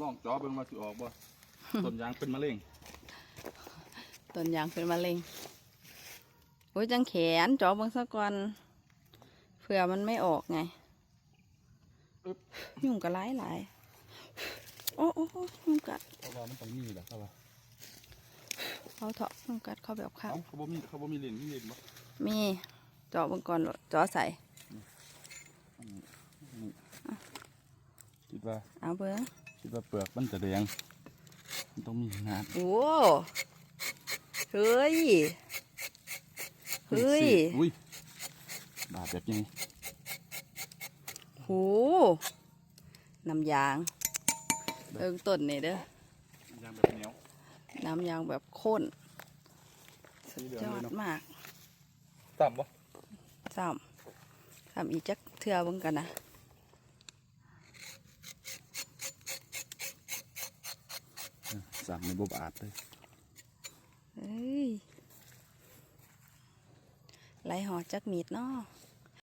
ลองจ่อเบิ่งมาสิออกบ่ ต้นยางเป็นมะเร็ง ต้นยางเป็นมะเร็งโอ้ยจังแขนจ่อเบิ่งซะก่อนเผื่อมันไม่ออกไงยุ่งกับหลายโอ้ยุ่งกัด เพราะว่ามันต้องมีแหละครับว่า เขาเถาะยุ่งกัดเขาแบบข้าว เขาบ่มีเลนมีเลนบ่ มีจ่อเบิ่งก่อนจ่อใส่ คิดว่า เอาเบิ่ง เปลือกมันจะแดงมันต้องมีงาน โอ้เฮ้ยอุ้ยบาดแบบนี้ โหน้ำยางเบิ่งต้นนี่เด้อย างแบบเหนียว น้ำยางแบบข้นสุดยอดมาก ต่ำบ่ ซ้ำอีกจักเทื่อเบิ่งกันนะ สั่งในบบอาดเลย เฮ้ยไหลหอดจักมีดเนาะ